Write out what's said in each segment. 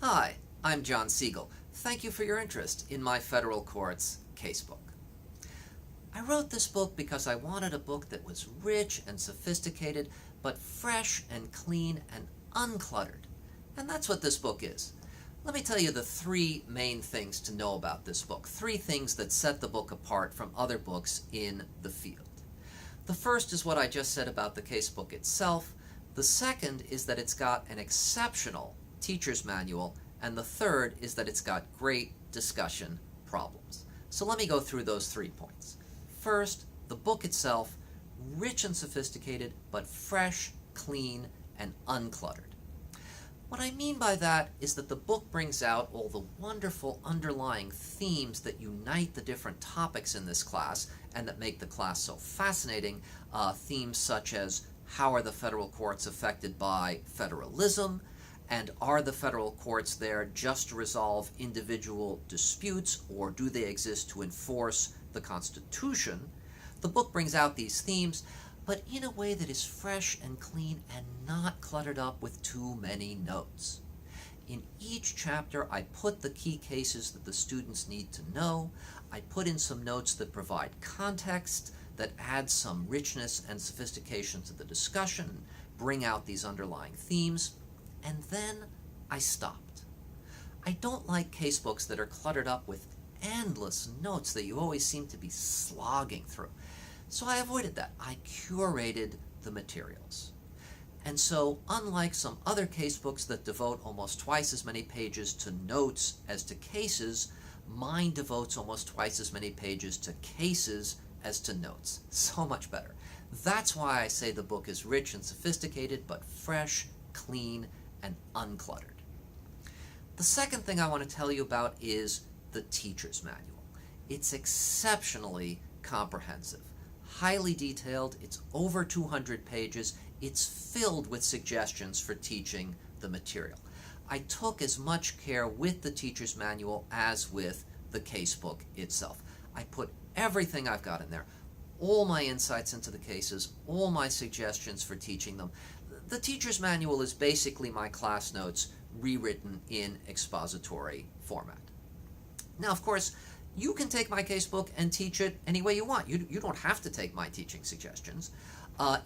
Hi, I'm John Siegel. Thank you for your interest in my federal courts casebook. I wrote this book because I wanted a book that was rich and sophisticated, but fresh and clean and uncluttered. And that's what this book is. Let me tell you the three main things to know about this book. Three things that set the book apart from other books in the field. The first is what I just said about the casebook itself. The second is that it's got an exceptional teacher's manual. And the third is that it's got great discussion problems. So let me go through those 3 points. First, the book itself, rich and sophisticated, but fresh, clean, and uncluttered. What I mean by that is that the book brings out all the wonderful underlying themes that unite the different topics in this class and that make the class so fascinating. Themes such as how are the federal courts affected by federalism, and are the federal courts there just to resolve individual disputes, or do they exist to enforce the Constitution? The book brings out these themes, but in a way that is fresh and clean and not cluttered up with too many notes. In each chapter, I put the key cases that the students need to know. I put in some notes that provide context, that add some richness and sophistication to the discussion, bring out these underlying themes, and then I stopped. I don't like casebooks that are cluttered up with endless notes that you always seem to be slogging through. So I avoided that. I curated the materials. And so, unlike some other casebooks that devote almost twice as many pages to notes as to cases, mine devotes almost twice as many pages to cases as to notes. So much better. That's why I say the book is rich and sophisticated, but fresh, clean, and uncluttered. The second thing I want to tell you about is the teacher's manual. It's exceptionally comprehensive, highly detailed. It's over 200 pages. It's filled with suggestions for teaching the material. I took as much care with the teacher's manual as with the casebook itself. I put everything I've got in there, all my insights into the cases, all my suggestions for teaching them. The teacher's manual is basically my class notes rewritten in expository format. Now, of course, you can take my casebook and teach it any way you want. You don't have to take my teaching suggestions.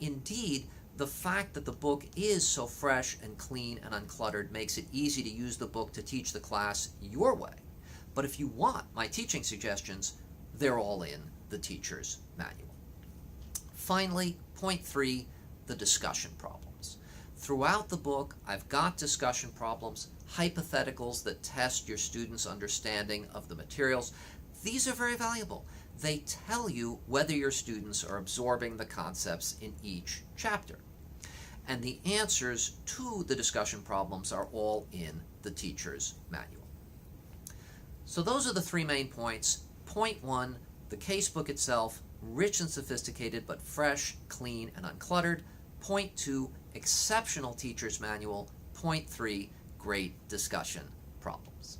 Indeed, the fact that the book is so fresh and clean and uncluttered makes it easy to use the book to teach the class your way. But if you want my teaching suggestions, they're all in the teacher's manual. Finally, point 3, the discussion problems. Throughout the book, I've got discussion problems, hypotheticals that test your students' understanding of the materials. These are very valuable. They tell you whether your students are absorbing the concepts in each chapter. And the answers to the discussion problems are all in the teacher's manual. So those are the 3 main points. Point 1, the casebook itself, rich and sophisticated, but fresh, clean, and uncluttered. Point 2, exceptional teacher's manual. Point 3, great discussion problems.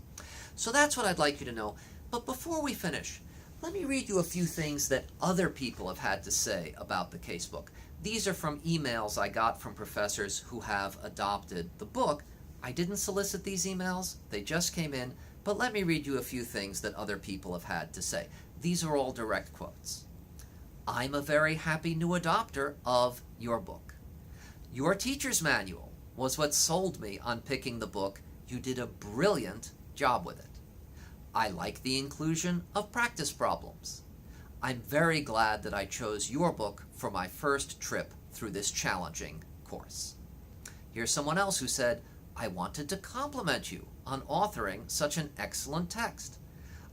So that's what I'd like you to know. But before we finish, let me read you a few things that other people have had to say about the casebook. These are from emails I got from professors who have adopted the book. I didn't solicit these emails, they just came in, but let me read you a few things that other people have had to say. These are all direct quotes. I'm a very happy new adopter of your book. Your teacher's manual was what sold me on picking the book. You did a brilliant job with it. I like the inclusion of practice problems. I'm very glad that I chose your book for my first trip through this challenging course. Here's someone else who said, I wanted to compliment you on authoring such an excellent text.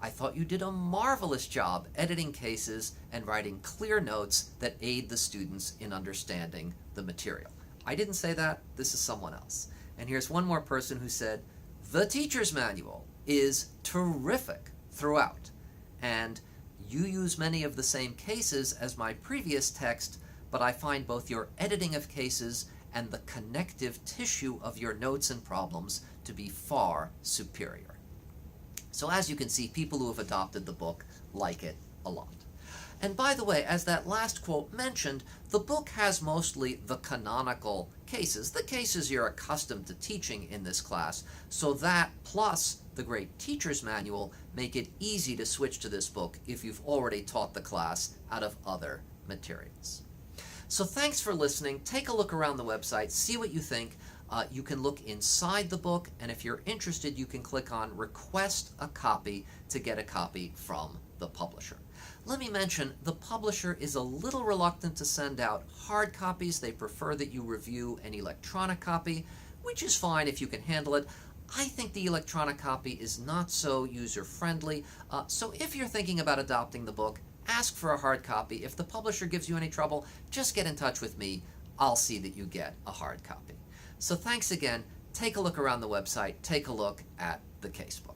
I thought you did a marvelous job editing cases and writing clear notes that aid the students in understanding the material. I didn't say that, this is someone else. And here's one more person who said, the teacher's manual is terrific throughout, and you use many of the same cases as my previous text, but I find both your editing of cases and the connective tissue of your notes and problems to be far superior. So as you can see, people who have adopted the book like it a lot. And by the way, as that last quote mentioned, the book has mostly the canonical cases, the cases you're accustomed to teaching in this class, so that plus the great teacher's manual make it easy to switch to this book if you've already taught the class out of other materials. So thanks for listening. Take a look around the website, see what you think. You can look inside the book, and if you're interested, you can click on Request a Copy to get a copy from the publisher. Let me mention, the publisher is a little reluctant to send out hard copies. They prefer that you review an electronic copy, which is fine if you can handle it. I think the electronic copy is not so user-friendly, so if you're thinking about adopting the book, ask for a hard copy. If the publisher gives you any trouble, just get in touch with me. I'll see that you get a hard copy. So thanks again. Take a look around the website. Take a look at the casebook.